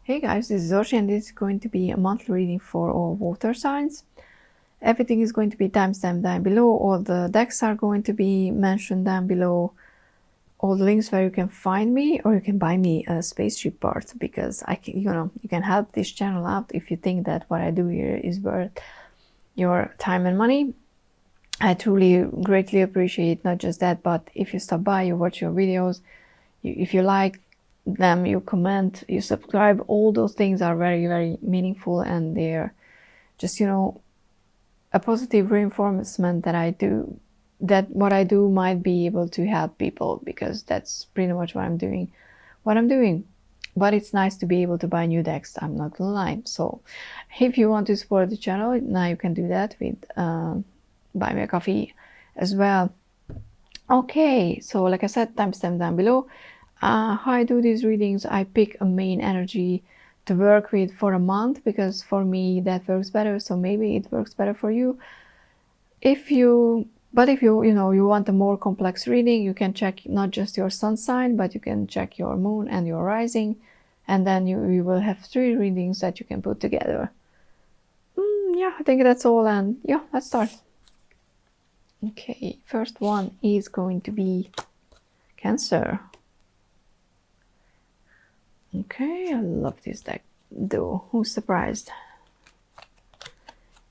Hey guys, this is Orshi and this is going to be a monthly reading for all water signs. Everything is going to be timestamped down below. All the decks are going to be mentioned down below. All the links where you can find me, or you can buy me a spaceship part, because I can, you can help this channel out if you think that what I do here is worth your time and money. I truly greatly appreciate not just that, but if you stop by, you watch your videos, if you like them, you comment, you subscribe, all those things are very, very meaningful, and they're just, a positive reinforcement that I do, that what I do might be able to help people, because that's pretty much what I'm doing. But it's nice to be able to buy new decks, I'm not gonna lie. So if you want to support the channel, now you can do that with buy me a coffee as well. Okay, so like I said, timestamp down below. How I do these readings, I pick a main energy to work with for a month, because for me that works better, so maybe it works better for you. If you want a more complex reading, you can check not just your sun sign, but you can check your moon and your rising, and then you will have 3 readings that you can put together. Yeah, I think that's all, and yeah, let's start. Okay, first one is going to be Cancer. Okay, I love this deck though. Who's surprised?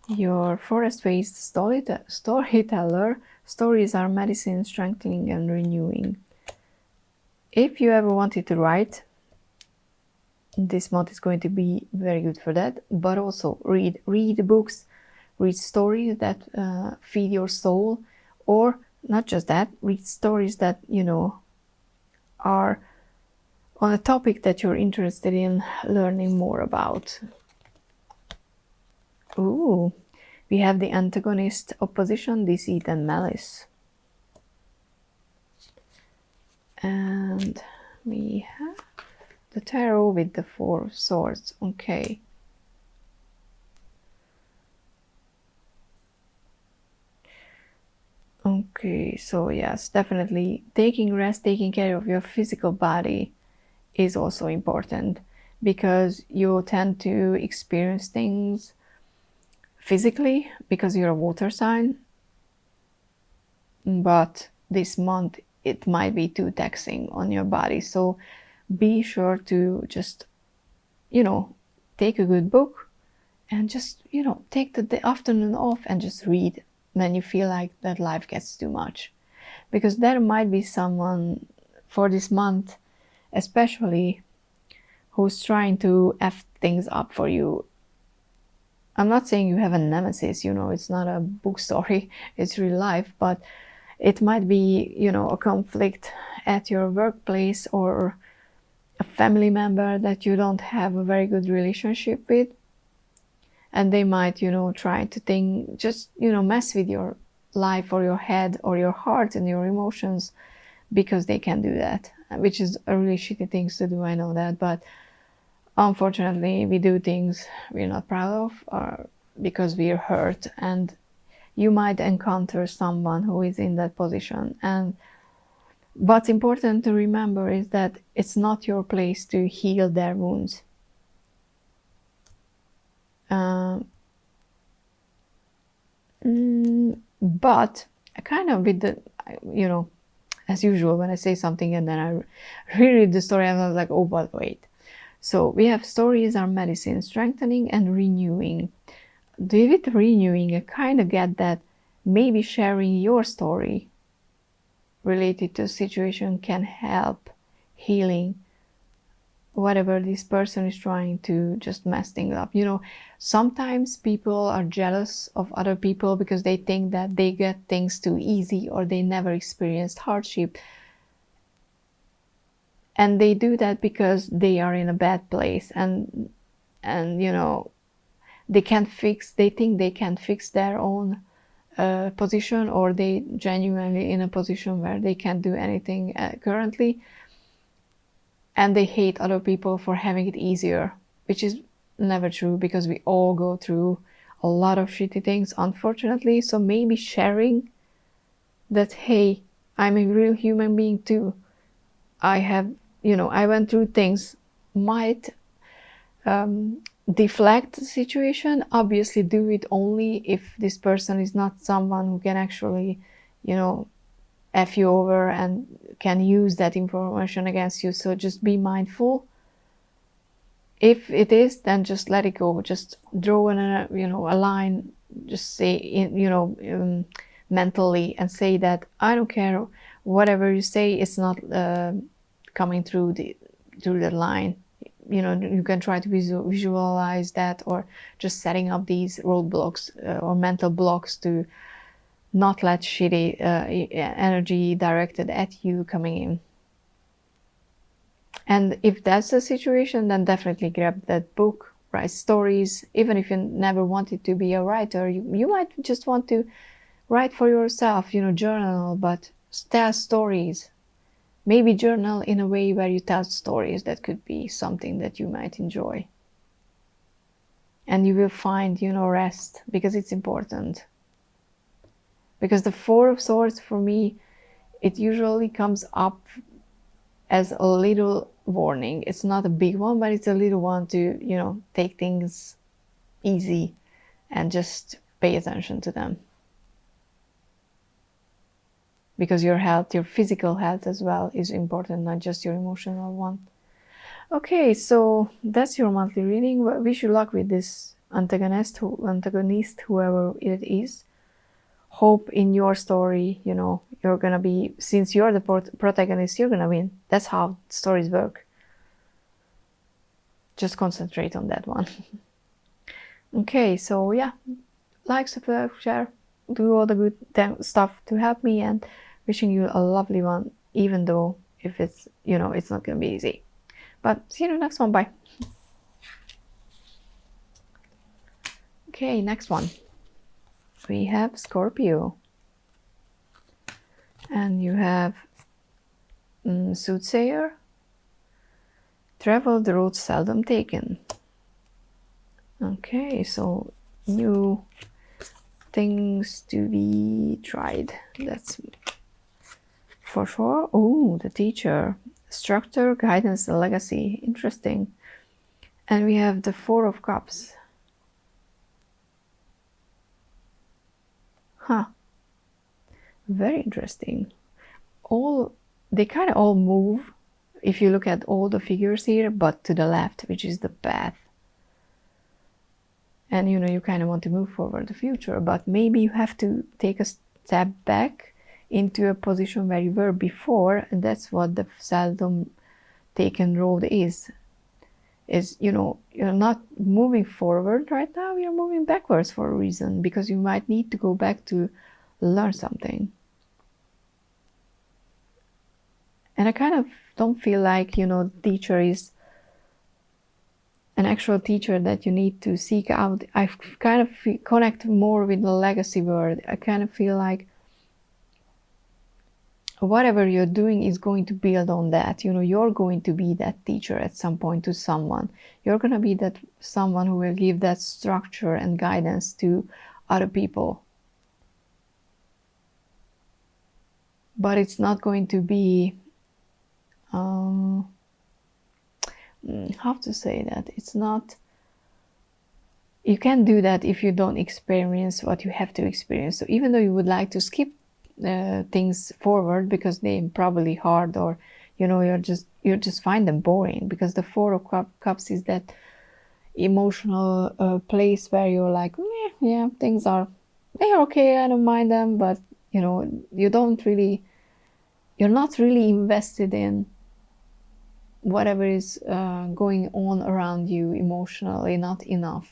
Your Forrest Fae storyteller. Stories are medicine, strengthening and renewing. If you ever wanted to write, this month is going to be very good for that. But also read books, read stories that feed your soul, or not just that, read stories that are on a topic that you're interested in learning more about. Ooh, we have the antagonist, opposition, deceit and malice. And we have the tarot with the 4 of swords. Okay. Okay, so yes, definitely taking rest, taking care of your physical body is also important, because you tend to experience things physically because you're a water sign, but this month it might be too taxing on your body. So be sure to just take a good book and just take the afternoon off and just read when you feel like that life gets too much, because there might be someone for this month especially who's trying to F things up for you. I'm not saying you have a nemesis, it's not a book story, it's real life, but it might be, a conflict at your workplace, or a family member that you don't have a very good relationship with, and they might, try to mess with your life or your head or your heart and your emotions, because they can do that, which is a really shitty thing to do, I know that, but unfortunately we do things we're not proud of, or because we're hurt, and you might encounter someone who is in that position. And what's important to remember is that it's not your place to heal their wounds. But kind of with the, as usual, when I say something and then I reread the story, I'm like, oh, but wait. So we have stories are medicine, strengthening and renewing. With renewing, I kind of get that maybe sharing your story related to a situation can help healing whatever this person is trying to just mess things up. Sometimes people are jealous of other people because they think that they get things too easy, or they never experienced hardship. And they do that because they are in a bad place, and they think they can't fix their own position, or they genuinely in a position where they can't do anything currently, and they hate other people for having it easier, which is never true, because we all go through a lot of shitty things, unfortunately. So maybe sharing that, hey, I'm a real human being too, I have I went through things, might deflect the situation. Obviously do it only if this person is not someone who can actually, you know, F you over and can use that information against you. So just be mindful. If it is, then just let it go. Just draw a line. Just say, mentally, and say that I don't care whatever you say. It's not coming through the line. You can try to visualize that, or just setting up these roadblocks or mental blocks to not let shitty energy directed at you coming in. And if that's the situation, then definitely grab that book, write stories. Even if you never wanted to be a writer, you might just want to write for yourself, journal, but tell stories. Maybe journal in a way where you tell stories. That could be something that you might enjoy. And you will find, rest, because it's important. Because the Four of Swords, for me, it usually comes up as a little warning. It's not a big one, but it's a little one to, take things easy and just pay attention to them. Because your health, your physical health as well, is important, not just your emotional one. Okay, so that's your monthly reading. Wish you luck with this antagonist, whoever it is. Hope in your story, you're gonna be, since you're the protagonist, you're gonna win. That's how stories work. Just concentrate on that one. Okay, so yeah, like, subscribe, share, do all the good stuff to help me, and wishing you a lovely one, even though if it's, it's not gonna be easy. But see you in the next one. Bye. Okay, next one. We have Scorpio. And you have Soothsayer. Travel the road seldom taken. Okay, so new things to be tried. That's for sure. Oh, the Teacher. Structure, guidance, and legacy. Interesting. And we have the Four of Cups. Huh. Very interesting. They kind of all move, if you look at all the figures here, but to the left, which is the path. And you kind of want to move forward the future, but maybe you have to take a step back into a position where you were before, and that's what the seldom taken road is you're not moving forward right now, you're moving backwards for a reason, because you might need to go back to learn something. And I kind of don't feel like, teacher is an actual teacher that you need to seek out. I kind of connect more with the legacy word. I kind of feel like whatever you're doing is going to build on that. You're going to be that teacher at some point to someone. You're going to be that someone who will give that structure and guidance to other people. But it's not going to be, how to say that? It's not, you can't do that if you don't experience what you have to experience. So even though you would like to skip things forward because they're probably hard, or you just find them boring, because the Four of Cups is that emotional place where you're like, yeah, they're okay, I don't mind them, but you're not really invested in whatever is going on around you emotionally, not enough.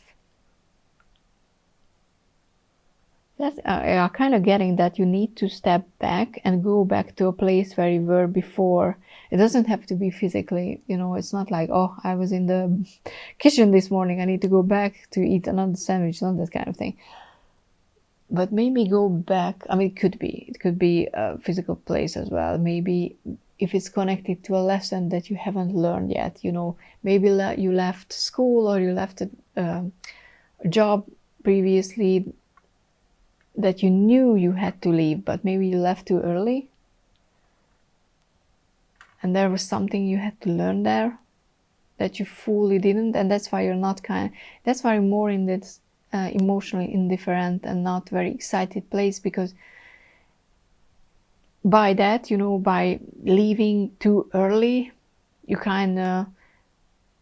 That's kind of getting that you need to step back and go back to a place where you were before. It doesn't have to be physically, it's not like, oh, I was in the kitchen this morning, I need to go back to eat another sandwich, not that kind of thing. But maybe go back, it could be a physical place as well. Maybe if it's connected to a lesson that you haven't learned yet, maybe you left school, or you left a job previously that you knew you had to leave, but maybe you left too early and there was something you had to learn there. that you fully didn't, and that's why you're not that's why you're more in this emotionally indifferent and not very excited place, because by that, you know, by leaving too early, you kind of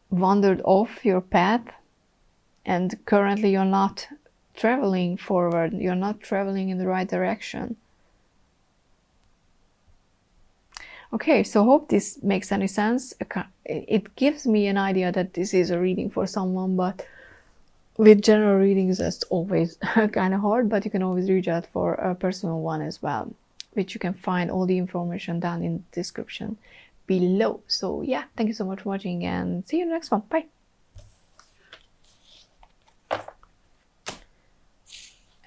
wandered off your path, and currently you're not traveling forward, you're not traveling in the right direction. Okay, so hope this makes any sense. It gives me an idea that this is a reading for someone, but with general readings that's always kind of hard, but you can always reach out for a personal one as well, which you can find all the information down in the description below. So yeah, thank you so much for watching, and see you in the next one. Bye.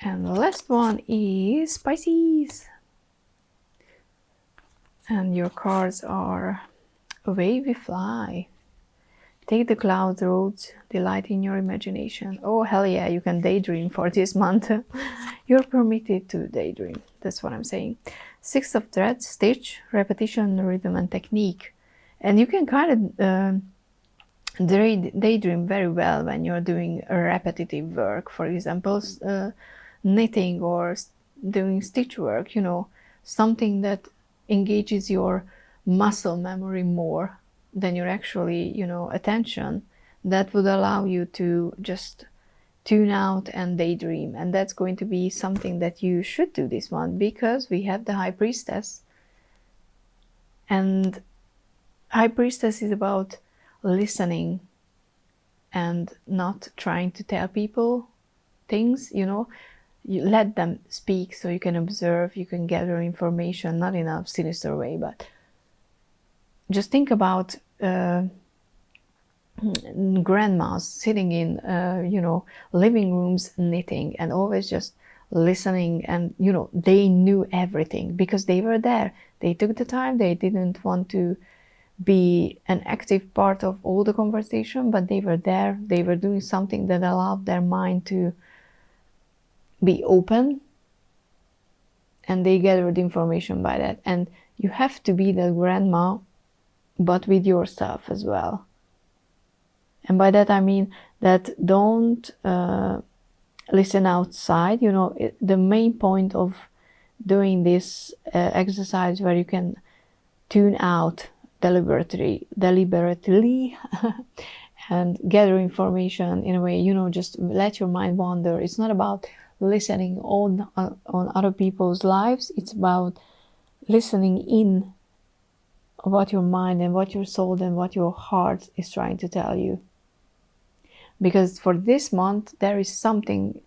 And the last one is Pisces. And your cards are: away we fly. Take the cloud roads, delight in your imagination. Oh, hell yeah, you can daydream for this month. You're permitted to daydream. That's what I'm saying. 6 of threads, stitch, repetition, rhythm, and technique. And you can kind of daydream very well when you're doing a repetitive work. For example, knitting or doing stitch work, you know, something that engages your muscle memory more than your actually, you know, attention. That would allow you to just tune out and daydream. And that's going to be something that you should do this month, because we have the High Priestess. And High Priestess is about listening and not trying to tell people things, you know. You let them speak so you can observe, you can gather information, not in a sinister way, but just think about grandmas sitting in, you know, living rooms knitting and always just listening, and, you know, they knew everything because they were there. They took the time, they didn't want to be an active part of all the conversation, but they were there, they were doing something that allowed their mind to be open, and they gathered information by that. And you have to be that grandma, but with yourself as well. And by that I mean that don't listen outside. You know, the main point of doing this exercise, where you can tune out deliberately and gather information in a way, you know, just let your mind wander. It's not about listening on other people's lives. It's about listening in what your mind and what your soul and what your heart is trying to tell you. Because for this month, there is something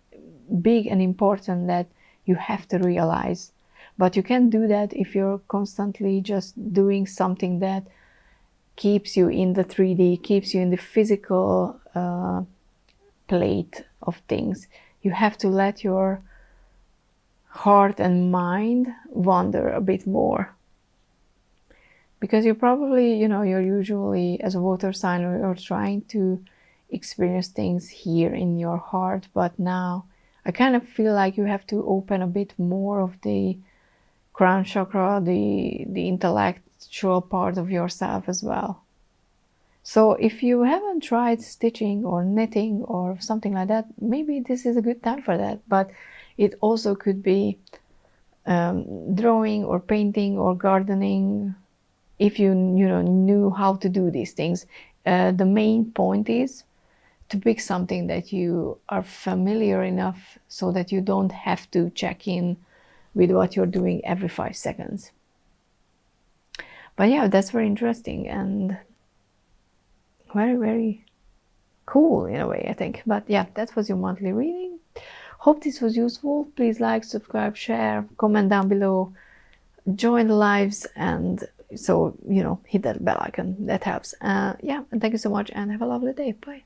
big and important that you have to realize. But you can't do that if you're constantly just doing something that keeps you in the 3D, keeps you in the physical plate of things. You have to let your heart and mind wander a bit more. Because you're probably, you know, you're usually, as a water sign, you're trying to experience things here in your heart. But now I kind of feel like you have to open a bit more of the crown chakra, the intellectual part of yourself as well. So if you haven't tried stitching or knitting or something like that, maybe this is a good time for that. But it also could be drawing or painting or gardening, if you know, knew how to do these things. The main point is to pick something that you are familiar enough so that you don't have to check in with what you're doing every 5 seconds. But yeah, that's very interesting and very, very cool in a way, I think. But yeah, that was your monthly reading. Hope this was useful. Please like, subscribe, share, comment down below, join the lives, and so, you know, hit that bell icon. That helps. Yeah, and thank you so much, and have a lovely day. Bye.